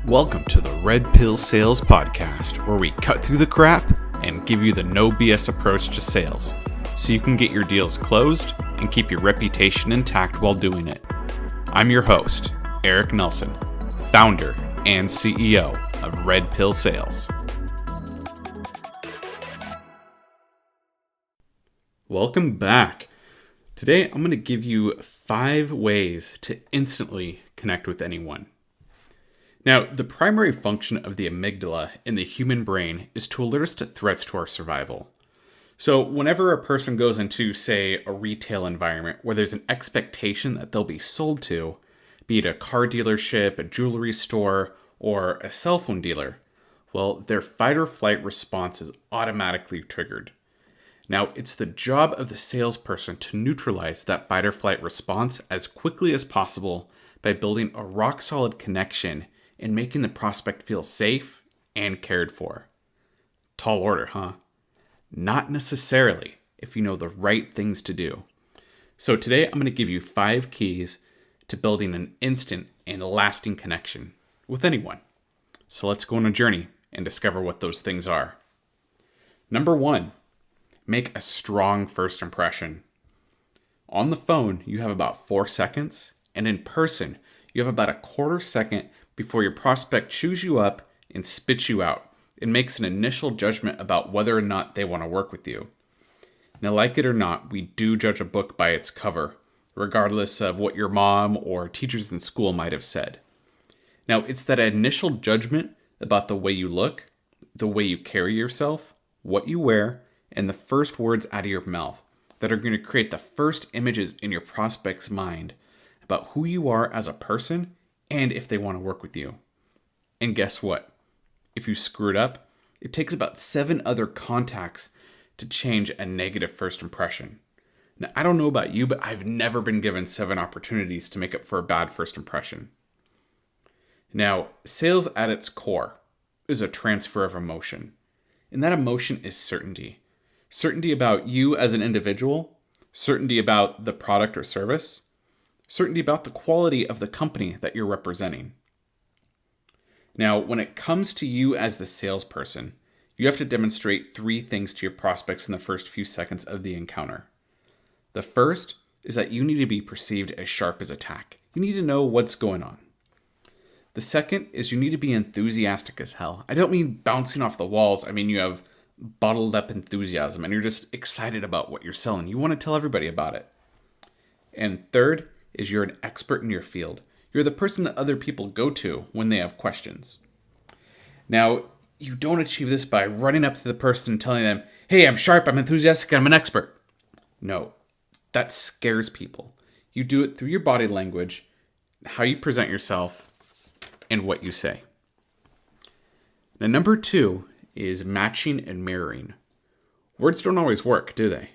Welcome to the Red Pill Sales Podcast, where we cut through the crap and give you the no BS approach to sales, so you can get your deals closed and keep your reputation intact while doing it. I'm your host, Eric Nelson, founder and CEO of Red Pill Sales. Welcome back. Today, I'm going to give you 5 ways to instantly connect with anyone. Now, the primary function of the amygdala in the human brain is to alert us to threats to our survival. So whenever a person goes into, say, a retail environment where there's an expectation that they'll be sold to, be it a car dealership, a jewelry store, or a cell phone dealer, well, their fight or flight response is automatically triggered. Now, it's the job of the salesperson to neutralize that fight or flight response as quickly as possible by building a rock-solid connection and making the prospect feel safe and cared for. Tall order, huh? Not necessarily, if you know the right things to do. So today I'm going to give you 5 keys to building an instant and lasting connection with anyone. So let's go on a journey and discover what those things are. Number 1, make a strong first impression. On the phone, you have about 4 seconds, and in person, you have about a quarter second before your prospect chews you up and spits you out and makes an initial judgment about whether or not they want to work with you. Now, like it or not, we do judge a book by its cover, regardless of what your mom or teachers in school might have said. Now, it's that initial judgment about the way you look, the way you carry yourself, what you wear, and the first words out of your mouth that are going to create the first images in your prospect's mind about who you are as a person and if they want to work with you. And guess what? If you screw it up, it takes about 7 other contacts to change a negative first impression. Now, I don't know about you, but I've never been given 7 opportunities to make up for a bad first impression. Now, sales at its core is a transfer of emotion. And that emotion is certainty. Certainty about you as an individual, certainty about the product or service, certainty about the quality of the company that you're representing. Now, when it comes to you as the salesperson, you have to demonstrate 3 things to your prospects in the first few seconds of the encounter. The first is that you need to be perceived as sharp as a tack. You need to know what's going on. The second is you need to be enthusiastic as hell. I don't mean bouncing off the walls. I mean you have bottled up enthusiasm and you're just excited about what you're selling. You want to tell everybody about it. And third is you're an expert in your field. You're the person that other people go to when they have questions. Now, you don't achieve this by running up to the person and telling them, hey, I'm sharp, I'm enthusiastic, I'm an expert. No, that scares people. You do it through your body language, how you present yourself, and what you say. Now, number 2 is matching and mirroring. Words don't always work, do they?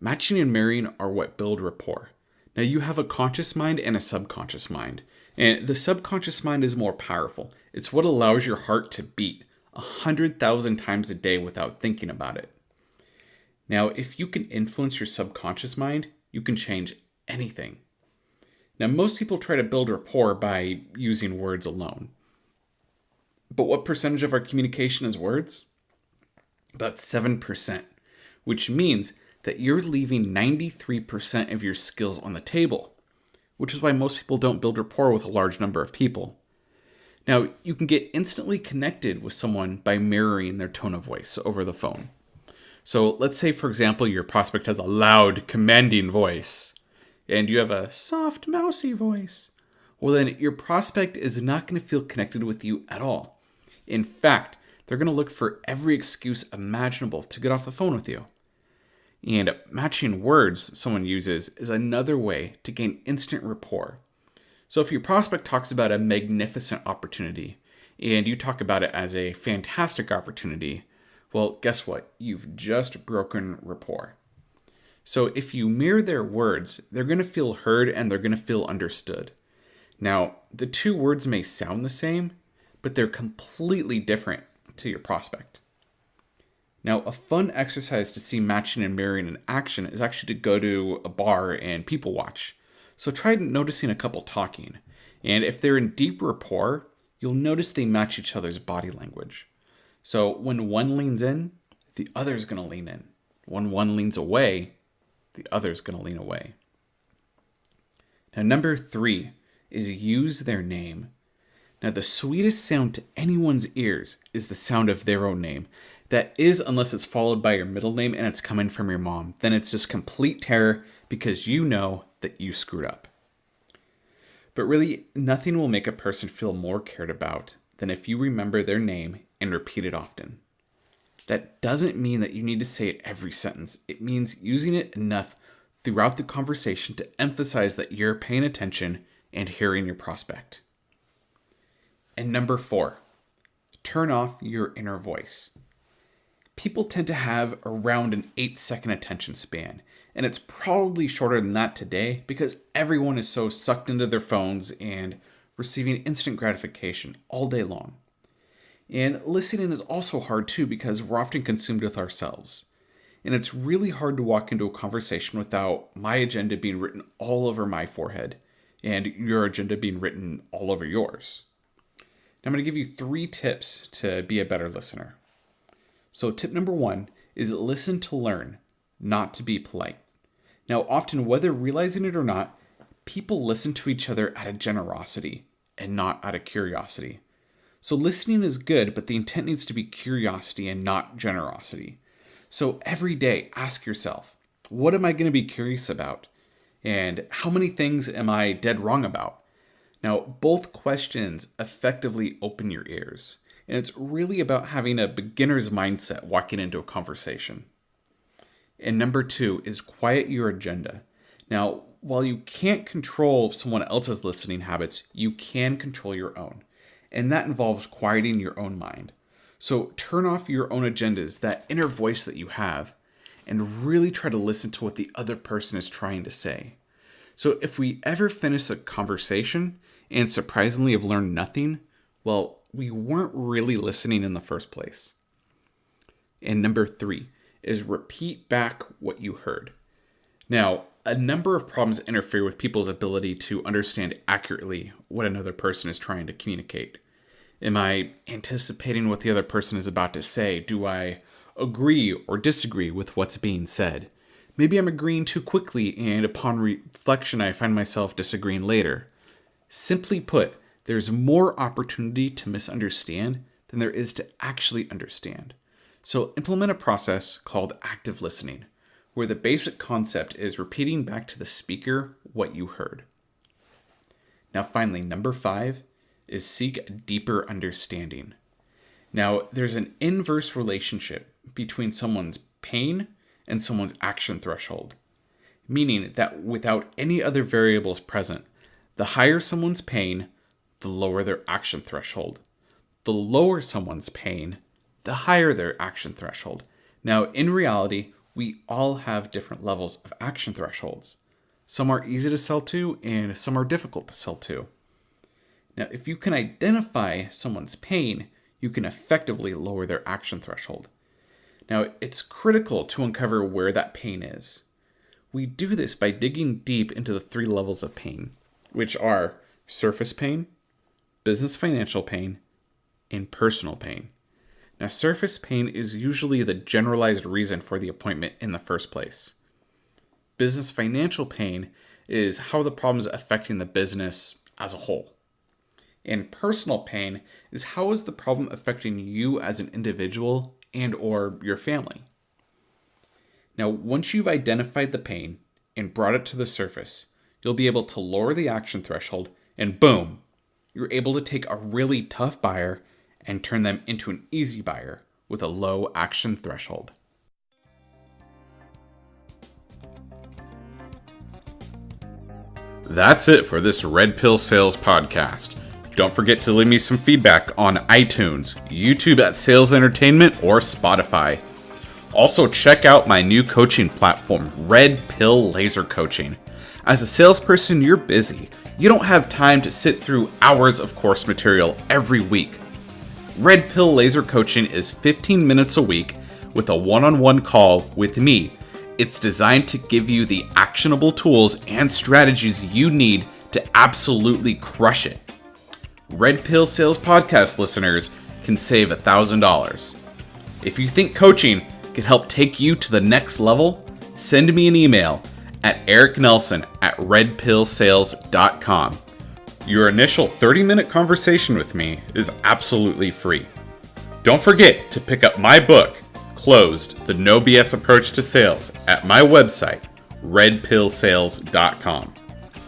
Matching and mirroring are what build rapport. Now, you have a conscious mind and a subconscious mind. And the subconscious mind is more powerful. It's what allows your heart to beat 100,000 times a day without thinking about it. Now, if you can influence your subconscious mind, you can change anything. Now, most people try to build rapport by using words alone. But what percentage of our communication is words? About 7%, which means that you're leaving 93% of your skills on the table, which is why most people don't build rapport with a large number of people. Now, you can get instantly connected with someone by mirroring their tone of voice over the phone. So let's say, for example, your prospect has a loud, commanding voice, and you have a soft, mousy voice. Well, then your prospect is not going to feel connected with you at all. In fact, they're going to look for every excuse imaginable to get off the phone with you. And matching words someone uses is another way to gain instant rapport. So if your prospect talks about a magnificent opportunity and you talk about it as a fantastic opportunity, well, guess what? You've just broken rapport. So if you mirror their words, they're going to feel heard and they're going to feel understood. Now, the 2 words may sound the same, but they're completely different to your prospect. Now, a fun exercise to see matching and mirroring in action is actually to go to a bar and people watch. So try noticing a couple talking And if they're in deep rapport, you'll notice they match each other's body language. So when one leans in, the other's going to lean in. When one leans away, the other's going to lean away. Now, number 3 is use their name. Now, the sweetest sound to anyone's ears is the sound of their own name. That is, unless it's followed by your middle name and it's coming from your mom. Then it's just complete terror because you know that you screwed up. But really, nothing will make a person feel more cared about than if you remember their name and repeat it often. That doesn't mean that you need to say it every sentence. It means using it enough throughout the conversation to emphasize that you're paying attention and hearing your prospect. And number 4, turn off your inner voice. People tend to have around an 8-second attention span, and it's probably shorter than that today because everyone is so sucked into their phones and receiving instant gratification all day long. And listening is also hard too because we're often consumed with ourselves. And it's really hard to walk into a conversation without my agenda being written all over my forehead and your agenda being written all over yours. Now I'm going to give you 3 tips to be a better listener. So tip number 1 is listen to learn, not to be polite. Now often, whether realizing it or not, people listen to each other out of generosity and not out of curiosity. So listening is good, but the intent needs to be curiosity and not generosity. So every day, ask yourself, what am I going to be curious about? And how many things am I dead wrong about? Now, both questions effectively open your ears. And it's really about having a beginner's mindset walking into a conversation. And number 2 is quiet your agenda. Now, while you can't control someone else's listening habits, you can control your own. And that involves quieting your own mind. So turn off your own agendas, that inner voice that you have, and really try to listen to what the other person is trying to say. So if we ever finish a conversation and surprisingly have learned nothing, well, we weren't really listening in the first place. And number 3 is repeat back what you heard. Now, a number of problems interfere with people's ability to understand accurately what another person is trying to communicate. Am I anticipating what the other person is about to say? Do I agree or disagree with what's being said? Maybe I'm agreeing too quickly, and upon reflection, I find myself disagreeing later. Simply put, there's more opportunity to misunderstand than there is to actually understand. So implement a process called active listening, where the basic concept is repeating back to the speaker what you heard. Now finally, number 5 is seek a deeper understanding. Now, there's an inverse relationship between someone's pain and someone's action threshold, meaning that without any other variables present, the higher someone's pain, the lower their action threshold. The lower someone's pain, the higher their action threshold. Now, in reality, we all have different levels of action thresholds. Some are easy to sell to, and some are difficult to sell to. Now, if you can identify someone's pain, you can effectively lower their action threshold. Now, it's critical to uncover where that pain is. We do this by digging deep into the 3 levels of pain, which are surface pain, business financial pain, and personal pain. Now, surface pain is usually the generalized reason for the appointment in the first place. Business financial pain is how the problem is affecting the business as a whole. And personal pain is how is the problem affecting you as an individual and or your family. Now, once you've identified the pain and brought it to the surface, you'll be able to lower the action threshold and boom, you're able to take a really tough buyer and turn them into an easy buyer with a low action threshold. That's it for this Red Pill Sales podcast. Don't forget to leave me some feedback on iTunes, YouTube at Sales Entertainment, or Spotify. Also, check out my new coaching platform, Red Pill Laser Coaching. As a salesperson, you're busy. You don't have time to sit through hours of course material every week. Red Pill Laser Coaching is 15 minutes a week with a one-on-one call with me. It's designed to give you the actionable tools and strategies you need to to absolutely crush it. Red Pill Sales Podcast listeners can save $1,000. If you think coaching could help take you to the next level, send me an email at ericnelson@redpillsales.com. Your initial 30-minute conversation with me is absolutely free. Don't forget to pick up my book, Closed, The No BS Approach to Sales, at my website, redpillsales.com.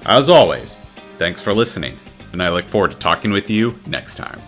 As always, thanks for listening, and I look forward to talking with you next time.